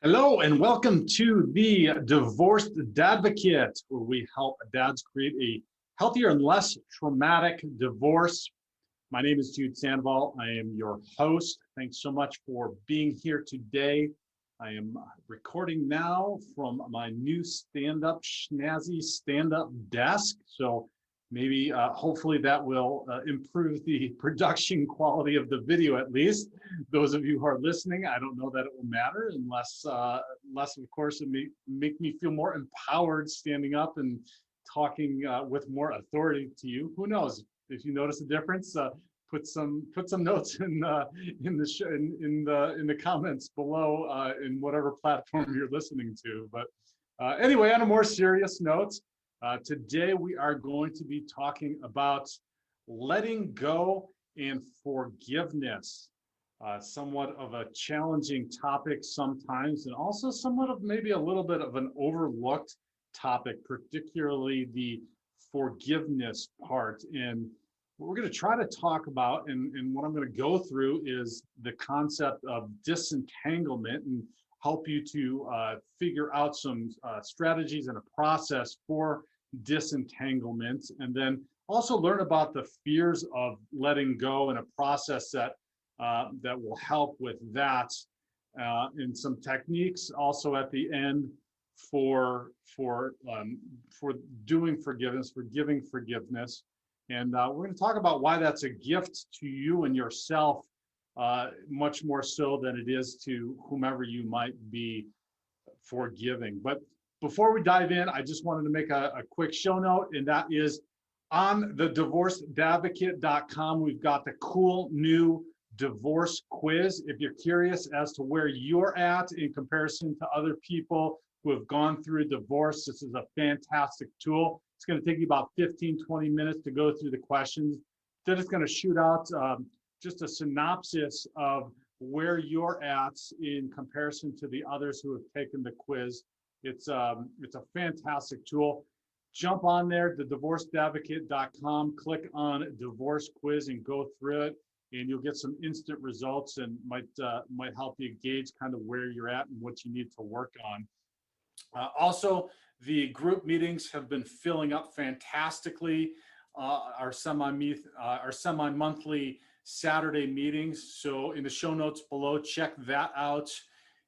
Hello and welcome to the Divorced Dadvocate, where we help dads create a healthier and less traumatic divorce. My name is Jude. I am your host. Thanks so much for being here today. I am recording now from my new snazzy stand-up desk. So maybe, hopefully that will improve the production quality of the video at least. Those of you who are listening, I don't know that it will matter unless of course, it may make me feel more empowered standing up and talking with more authority to you. Who knows? If you notice a difference, put some notes in the comments below in whatever platform you're listening to. But anyway, on a more serious note, today we are going to be talking about letting go and forgiveness. Somewhat of a challenging topic sometimes, and also somewhat of maybe a little bit of an overlooked topic, particularly the forgiveness part. And what we're going to try to talk about, and what I'm going to go through, is the concept of disentanglement and help you to figure out some strategies and a process for disentanglement, and then also learn about the fears of letting go and a process that will help with that, and some techniques also at the end for doing forgiveness, for giving forgiveness. And we're going to talk about why that's a gift to you and yourself, much more so than it is to whomever you might be forgiving. But before we dive in, I just wanted to make a quick show note, and that is on the divorcedadvocate.com. We've got the cool new divorce quiz. If you're curious as to where you're at in comparison to other people who have gone through divorce, this is a fantastic tool. It's going to take you about 15-20 minutes to go through the questions. Then it's going to shoot out just a synopsis of where you're at in comparison to the others who have taken the quiz. It's a fantastic tool. Jump on there, thedivorcedadvocate.com, click on divorce quiz and go through it, and you'll get some instant results and might help you gauge kind of where you're at and what you need to work on. Also, the group meetings have been filling up fantastically. Our semi-monthly Saturday meetings. So in the show notes below, check that out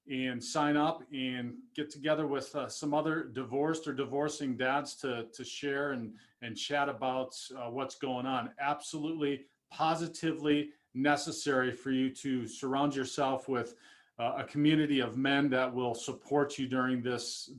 and sign up and get together with some other divorced or divorcing dads to share and chat about what's going on. Absolutely, positively necessary for you to surround yourself with a community of men that will support you during this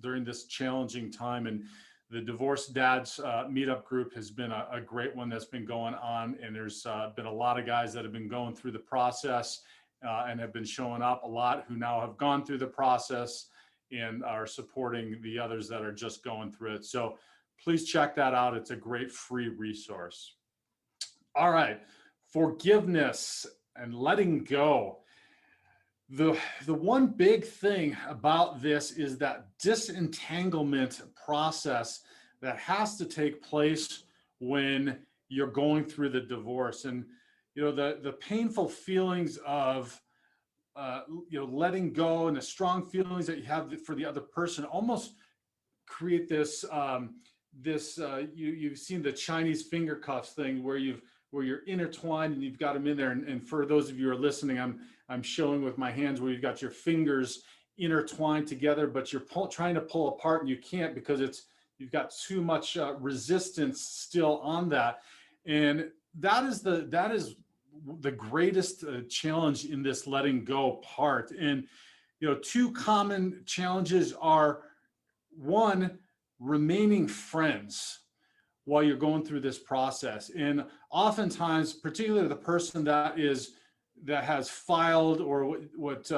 challenging time. And the Divorced Dads meetup group has been a great one that's been going on, and there's been a lot of guys that have been going through the process and have been showing up, a lot who now have gone through the process and are supporting the others that are just going through it. So please check that out. It's a great free resource. All right, forgiveness and letting go. The one big thing about this is that disentanglement process that has to take place when you're going through the divorce. And the painful feelings of letting go, and the strong feelings that you have for the other person almost create this you've seen the Chinese finger cuffs thing where you're intertwined and you've got them in there. And for those of you who are listening, I'm showing with my hands where you've got your fingers intertwined together, but you're trying to pull apart and you can't because you've got too much resistance still on that. And that is the greatest challenge in this letting go part. And two common challenges are, one, remaining friends while you're going through this process. And oftentimes, particularly the person that has filed, or what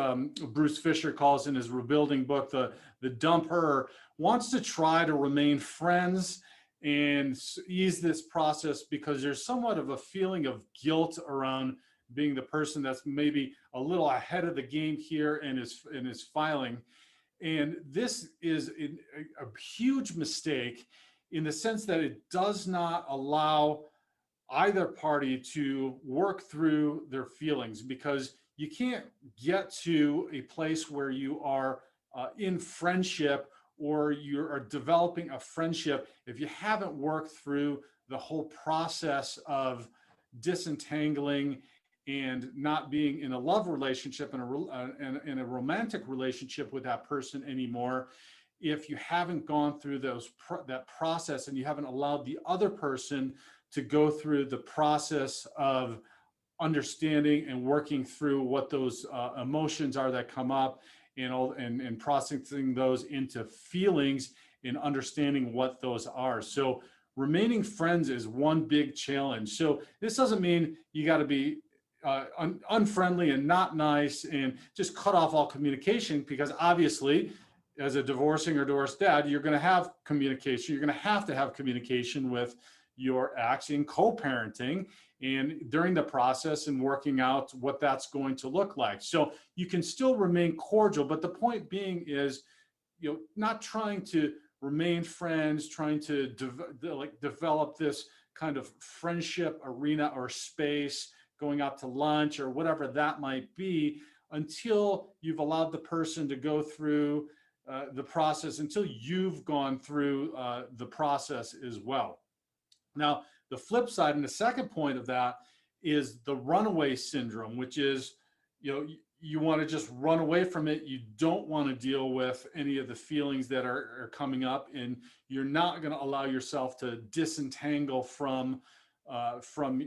Bruce Fisher calls in his rebuilding book, the dumper, wants to try to remain friends and ease this process because there's somewhat of a feeling of guilt around being the person that's maybe a little ahead of the game here and is filing. And this is a huge mistake in the sense that it does not allow either party to work through their feelings, because you can't get to a place where you are in friendship, or you are developing a friendship, if you haven't worked through the whole process of disentangling and not being in a love relationship and in a romantic relationship with that person anymore, if you haven't gone through that process and you haven't allowed the other person to go through the process of understanding and working through what those emotions are that come up, and processing those into feelings and understanding what those are. So remaining friends is one big challenge. So this doesn't mean you got to be unfriendly and not nice and just cut off all communication, because obviously as a divorcing or divorced dad, you're going to have communication. You're going to have communication with your ex in co-parenting and during the process and working out what that's going to look like. So you can still remain cordial, but the point being is, not trying to remain friends, trying to develop this kind of friendship arena or space, going out to lunch or whatever that might be, until you've allowed the person to go through the process, until you've gone through the process as well. Now, the flip side, and the second point of that, is the runaway syndrome, which is, you want to just run away from it. You don't want to deal with any of the feelings that are coming up, and you're not going to allow yourself to disentangle from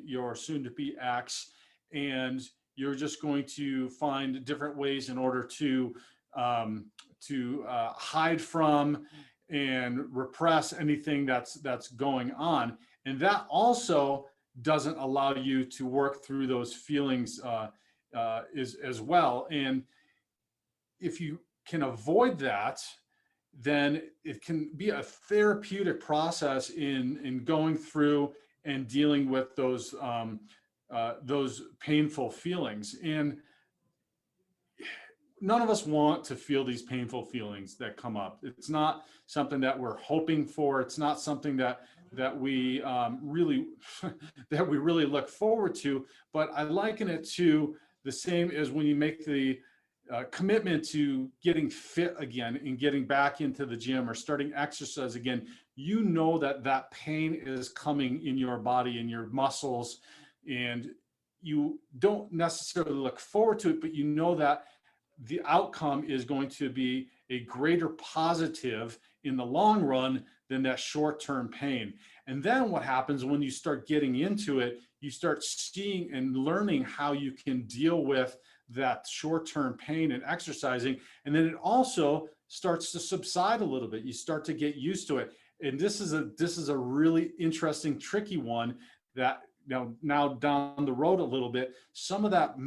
your soon-to-be ex, and you're just going to find different ways in order to hide from and repress anything that's going on. And that also doesn't allow you to work through those feelings as well. And if you can avoid that, then it can be a therapeutic process in going through and dealing with those painful feelings. And none of us want to feel these painful feelings that come up. It's not something that we're hoping for. It's not something that we really look forward to. But I liken it to the same as when you make the commitment to getting fit again and getting back into the gym or starting exercise again. You know that pain is coming in your body, in your muscles, and you don't necessarily look forward to it, but you know that the outcome is going to be a greater positive in the long run than that short-term pain. And then what happens when you start getting into it, you start seeing and learning how you can deal with that short-term pain and exercising. And then it also starts to subside a little bit. You start to get used to it. And this is a really interesting, tricky one that now down the road a little bit, some of that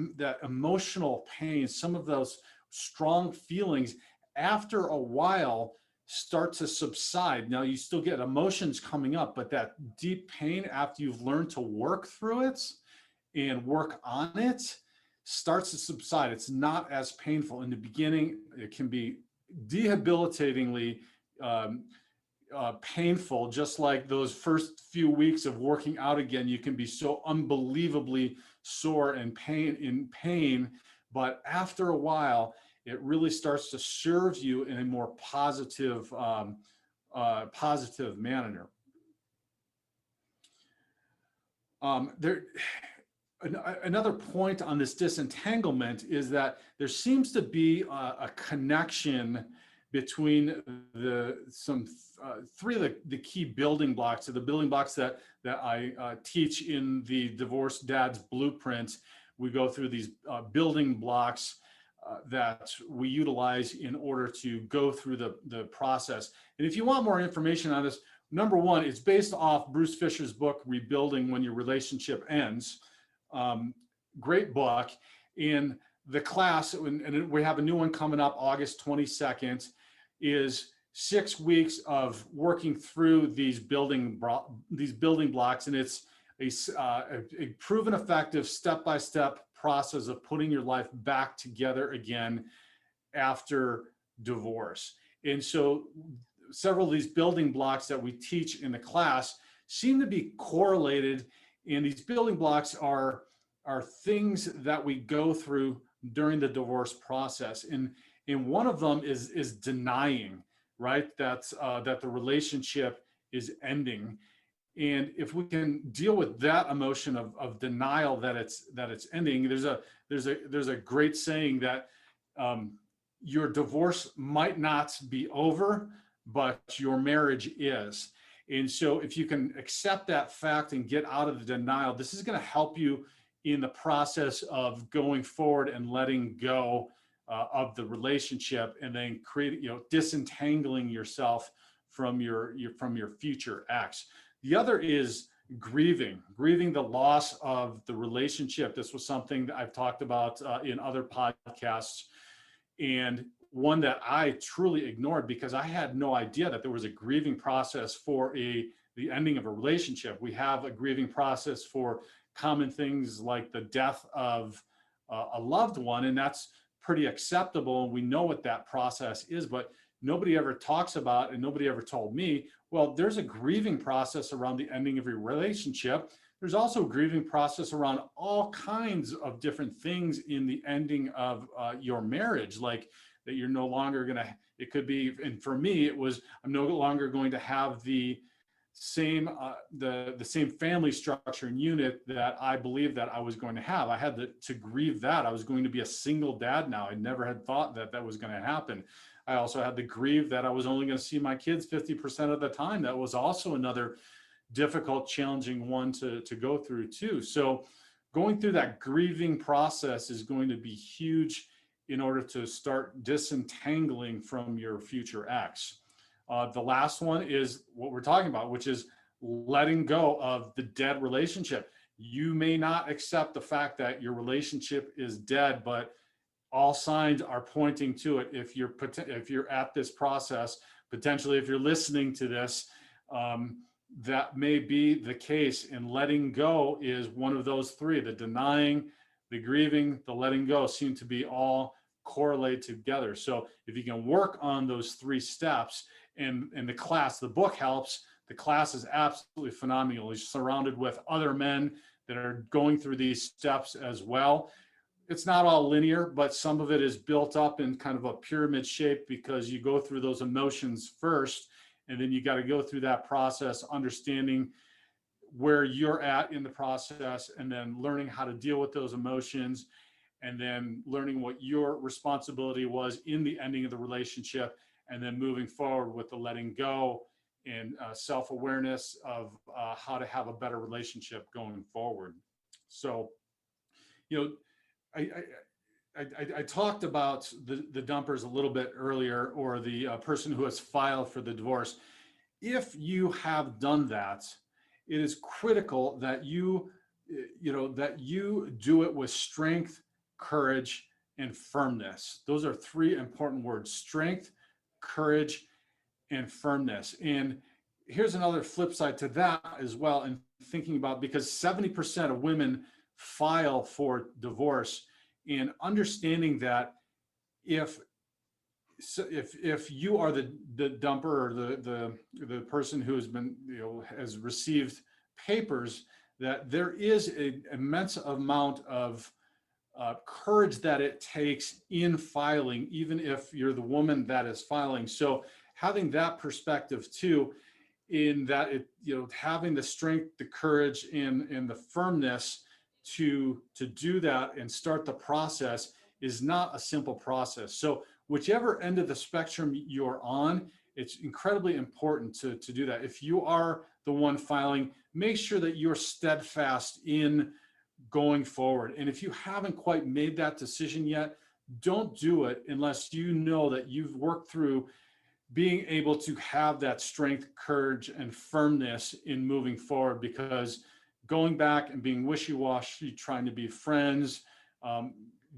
emotional pain, some of those strong feelings after a while start to subside. Now you still get emotions coming up, but that deep pain, after you've learned to work through it and work on it, starts to subside. It's not as painful. In the beginning, it can be debilitatingly painful, just like those first few weeks of working out again. You can be so unbelievably sore and in pain, but after a while, it really starts to serve you in a more positive manner. Another point on this disentanglement is that there seems to be a connection between three of the key building blocks, the building blocks that I teach in the Divorced Dad's Blueprint. We go through these building blocks that we utilize in order to go through the process. And if you want more information on this, number one, it's based off Bruce Fisher's book, Rebuilding When Your Relationship Ends. Great book. In the class, and we have a new one coming up August 22nd, is 6 weeks of working through these building blocks, and it's a proven effective step-by-step process of putting your life back together again after divorce. And so several of these building blocks that we teach in the class seem to be correlated, and these building blocks are things that we go through during the divorce process. And And one of them is denying, right? That the relationship is ending. And if we can deal with that emotion of denial that it's ending, there's a great saying that your divorce might not be over, but your marriage is. And so if you can accept that fact and get out of the denial, this is going to help you in the process of going forward and letting go of the relationship, and then disentangling yourself from your future ex. The other is grieving the loss of the relationship. This was something that I've talked about in other podcasts, and one that I truly ignored because I had no idea that there was a grieving process for the ending of a relationship. We have a grieving process for common things like the death of a loved one, and that's pretty acceptable, and we know what that process is, but nobody ever talks about, and nobody ever told me, well, there's a grieving process around the ending of your relationship. There's also a grieving process around all kinds of different things in the ending of your marriage, like that you're no longer going to, it could be, and for me, it was, I'm no longer going to have the same the same family structure and unit that I believed that I was going to have. I had to grieve that. I was going to be a single dad now. I never had thought that that was going to happen. I also had to grieve that I was only going to see my kids 50% of the time. That was also another difficult, challenging one to go through too. So going through that grieving process is going to be huge in order to start disentangling from your future ex. The last one is what we're talking about, which is letting go of the dead relationship. You may not accept the fact that your relationship is dead, but all signs are pointing to it. If you're at this process, potentially if you're listening to this, that may be the case. And letting go is one of those three. The denying, the grieving, the letting go seem to be all correlated together. So if you can work on those three steps, and the book helps. The class is absolutely phenomenal. He's surrounded with other men that are going through these steps as well. It's not all linear, but some of it is built up in kind of a pyramid shape because you go through those emotions first, and then you got to go through that process, understanding where you're at in the process, and then learning how to deal with those emotions, and then learning what your responsibility was in the ending of the relationship, and then moving forward with the letting go and self-awareness of how to have a better relationship going forward. So, I talked about the dumpers a little bit earlier, or the person who has filed for the divorce. If you have done that, it is critical that you do it with strength, courage, and firmness. Those are three important words: strength, courage, and firmness. And here's another flip side to that as well, and thinking about, because 70% of women file for divorce, and understanding that if you are the dumper, or the person who has been, has received papers, that there is an immense amount of courage that it takes in filing, even if you're the woman that is filing. So having that perspective too, in that having the strength, the courage, and the firmness to do that and start the process is not a simple process. So whichever end of the spectrum you're on, it's incredibly important to do that. If you are the one filing, make sure that you're steadfast in going forward. And if you haven't quite made that decision yet, don't do it unless you know that you've worked through being able to have that strength, courage, and firmness in moving forward, because going back and being wishy-washy, trying to be friends,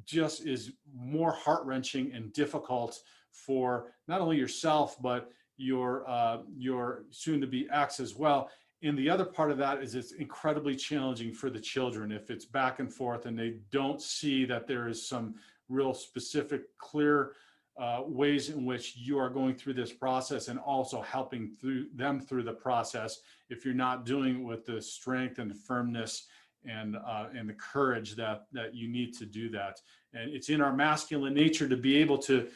just is more heart-wrenching and difficult for not only yourself, but your soon-to-be ex as well. And the other part of that is it's incredibly challenging for the children if it's back and forth and they don't see that there is some real specific, clear ways in which you are going through this process, and also helping them through the process, if you're not doing it with the strength and the firmness and the courage that you need to do that. And it's in our masculine nature to be able to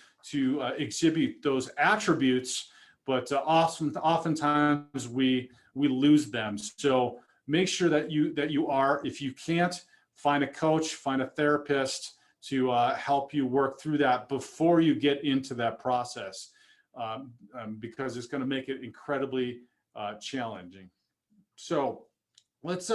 exhibit those attributes, but oftentimes we lose them. So make sure that you are, if you can't, find a coach, find a therapist to help you work through that before you get into that process, because it's going to make it incredibly challenging. So let's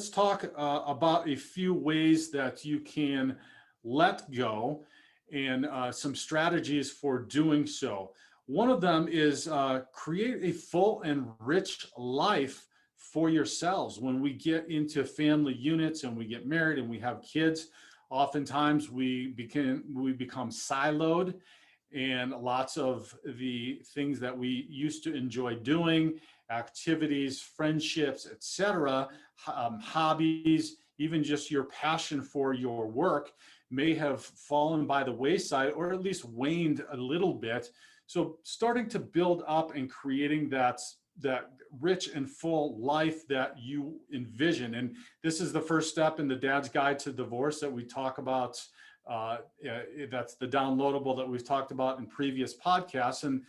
talk about a few ways that you can let go, and some strategies for doing so. One of them is create a full and rich life for yourselves. When we get into family units and we get married and we have kids, oftentimes we become siloed, and lots of the things that we used to enjoy doing, activities, friendships, etc., hobbies, even just your passion for your work may have fallen by the wayside, or at least waned a little bit. So starting to build up and creating that rich and full life that you envision. And this is the first step in the Dad's Guide to Divorce that we talk about. That's the downloadable that we've talked about in previous podcasts. And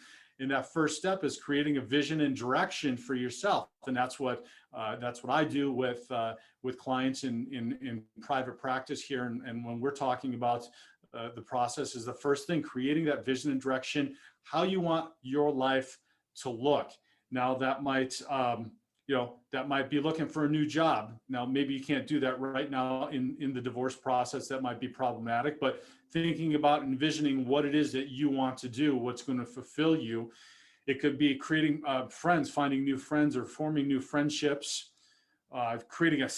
that first step is creating a vision and direction for yourself. And that's what I do with clients in private practice here. And when we're talking about the process, is the first thing, creating that vision and direction, how you want your life to look. Now that might, that might be looking for a new job. Now, maybe you can't do that right now in the divorce process. That might be problematic, but thinking about envisioning what it is that you want to do, what's going to fulfill you. It could be creating friends, finding new friends or forming new friendships, creating a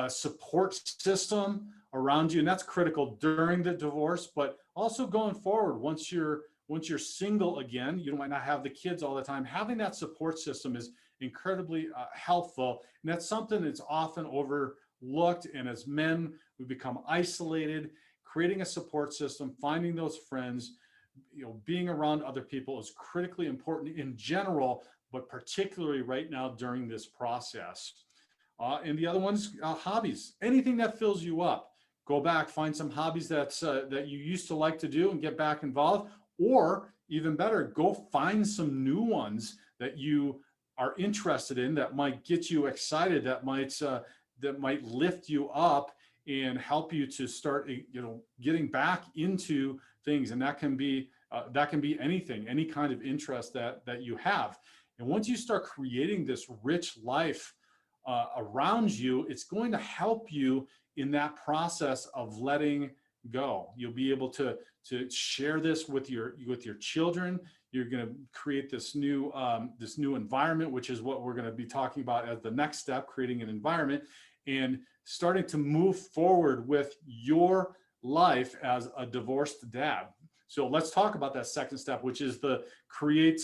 support system around you. And that's critical during the divorce, but also going forward. Once you're single again, you might not have the kids all the time. Having that support system is incredibly helpful. And that's something that's often overlooked. And as men, we become isolated. Creating a support system, finding those friends, being around other people is critically important in general, but particularly right now during this process. And the other one's hobbies. Anything that fills you up. Go back, find some hobbies that you used to like to do and get back involved. Or even better, go find some new ones that you are interested in, that might get you excited, that might lift you up and help you to start, getting back into things. And that can be anything, any kind of interest that you have. And once you start creating this rich life around you, it's going to help you in that process of letting go. You'll be able to share this with your children. You're going to create this new environment, which is what we're going to be talking about as the next step, creating an environment and starting to move forward with your life as a divorced dad. So let's talk about that second step, which is the create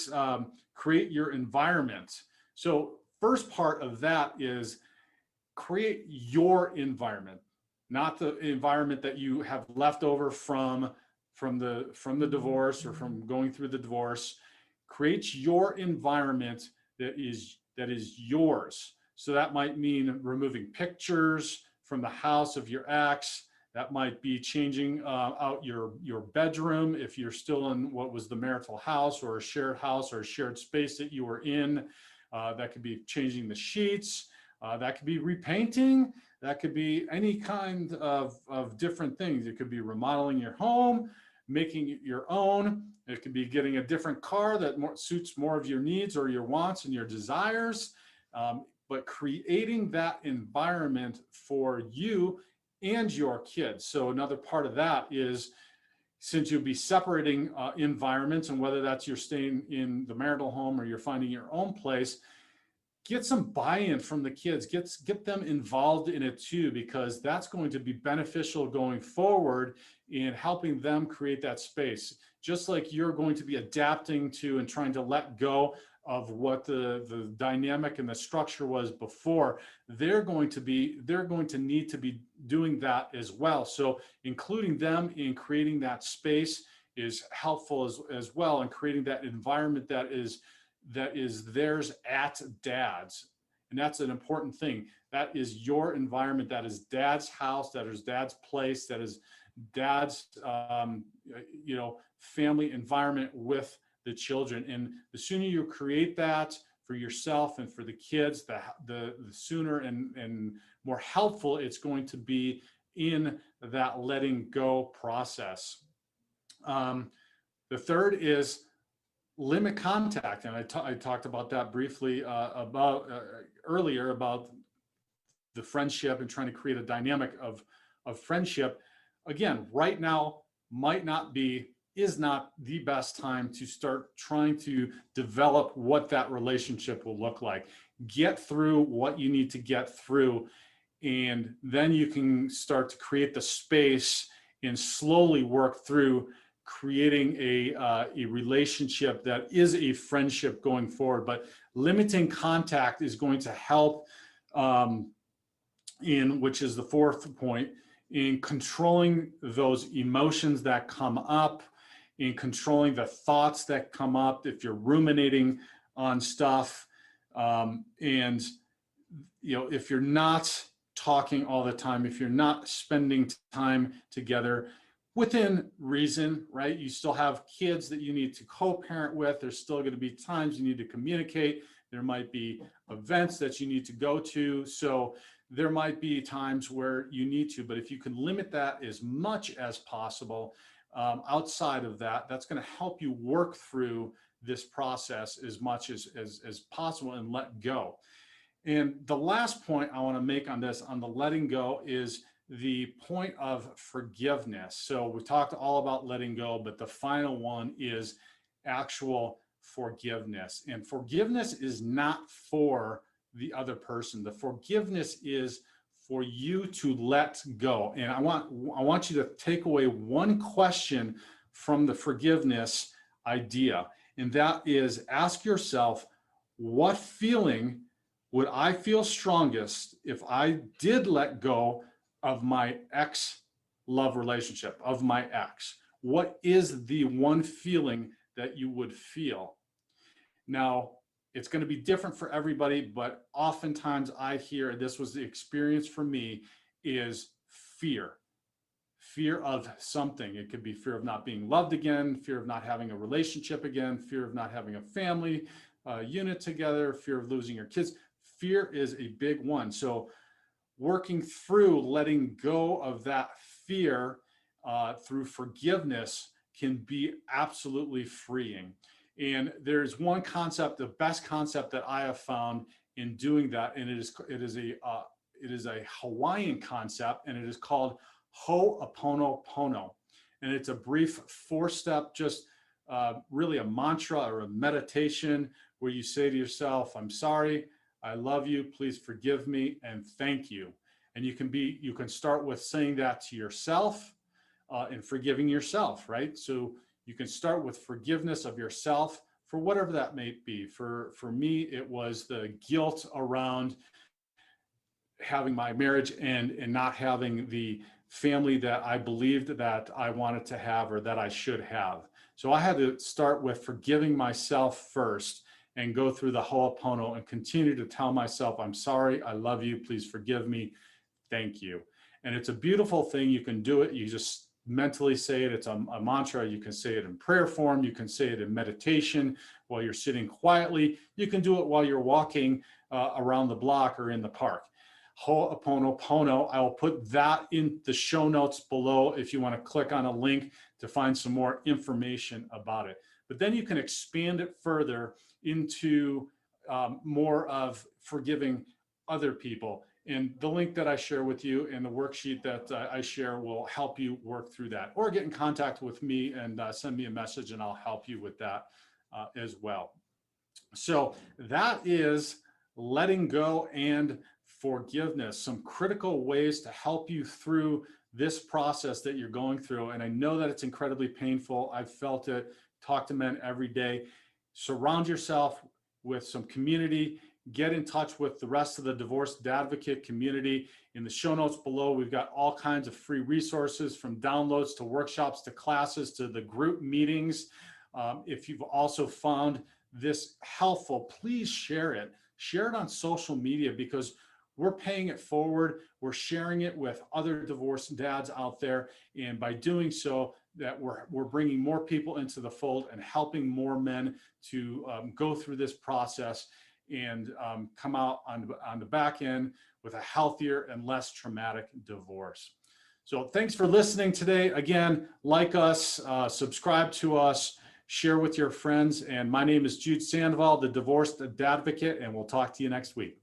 your environment. So first part of that is create your environment, not the environment that you have left over from the divorce or from going through the divorce. Create your environment that is yours. So that might mean removing pictures from the house of your ex. That might be changing out your bedroom if you're still in what was the marital house or a shared house or a shared space that you were in. That could be changing the sheets. That could be repainting. That could be any kind of different things. It could be remodeling your home, making it your own. It could be getting a different car that suits more of your needs or your wants and your desires. But creating that environment for you and your kids. So another part of that is, since you'll be separating environments, and whether that's you're staying in the marital home or you're finding your own place, get some buy-in from the kids, get them involved in it too, because that's going to be beneficial going forward in helping them create that space. Just like you're going to be adapting to and trying to let go of what the dynamic and the structure was before, they're going to need to be doing that as well. So including them in creating that space is helpful as well, and creating that environment that is theirs at Dad's. And that's an important thing. That is your environment. That is Dad's house. That is Dad's place. That is Dad's, family environment with the children. And the sooner you create that for yourself and for the kids, the sooner and more helpful it's going to be in that letting go process. The third is limit contact. And I talked about that briefly earlier about the friendship and trying to create a dynamic of friendship. Again, right now is not the best time to start trying to develop what that relationship will look like. Get through what you need to get through, and then you can start to create the space and slowly work through creating a relationship that is a friendship going forward. But limiting contact is going to help, which is the fourth point, in controlling those emotions that come up, in controlling the thoughts that come up if you're ruminating on stuff. And if you're not talking all the time, if you're not spending time together within reason, right? You still have kids that you need to co-parent with. There's still going to be times you need to communicate. There might be events that you need to go to. So there might be times where you need to, but if you can limit that as much as possible, outside of that, that's going to help you work through this process as much as possible and let go. And the last point I want to make on this, on the letting go, is the point of forgiveness. So we talked all about letting go, but the final one is actual forgiveness. And forgiveness is not for the other person. The forgiveness is for you to let go. And I want you to take away one question from the forgiveness idea, and that is, ask yourself, what feeling would I feel strongest if I did let go of my ex-love relationship, of my ex? What is the one feeling that you would feel? Now, it's going to be different for everybody, but oftentimes I hear, this was the experience for me, is fear. Fear of something. It could be fear of not being loved again, fear of not having a relationship again, fear of not having a family unit together, fear of losing your kids. Fear is a big one. So working through letting go of that fear through forgiveness can be absolutely freeing. And there's one concept, the best concept that I have found in doing that, and it is a Hawaiian concept, and it is called Ho'oponopono. And it's a brief 4-step, just really a mantra or a meditation where you say to yourself, I'm sorry, I love you, please forgive me, and thank you. And you can start with saying that to yourself and forgiving yourself, right? So you can start with forgiveness of yourself for whatever that may be. For me, it was the guilt around having my marriage and not having the family that I believed that I wanted to have or that I should have. So I had to start with forgiving myself first and go through the Ho'opono and continue to tell myself, I'm sorry, I love you, please forgive me, thank you. And it's a beautiful thing. You can do it. You just mentally say it. It's a mantra. You can say it in prayer form. You can say it in meditation while you're sitting quietly. You can do it while you're walking around the block or in the park. Ho'oponopono. I will put that in the show notes below if you want to click on a link to find some more information about it. But then you can expand it further into more of forgiving other people. And the link that I share with you and the worksheet that I share will help you work through that, or get in contact with me and send me a message and I'll help you with that as well. So that is letting go and forgiveness, some critical ways to help you through this process that you're going through. And I know that it's incredibly painful. I've felt it. Talk to men every day. Surround yourself with some community. Get in touch with the rest of the divorce advocate community. In the show notes below, we've got all kinds of free resources, from downloads to workshops to classes to the group meetings. If you've also found this helpful, please share it. Share it on social media, because we're paying it forward. We're sharing it with other divorced dads out there. And by doing so, that we're bringing more people into the fold and helping more men to go through this process and come out on the back end with a healthier and less traumatic divorce. So thanks for listening today. Again, like us, subscribe to us, share with your friends. And my name is Jude Sandoval, the Divorced Dadvocate, and we'll talk to you next week.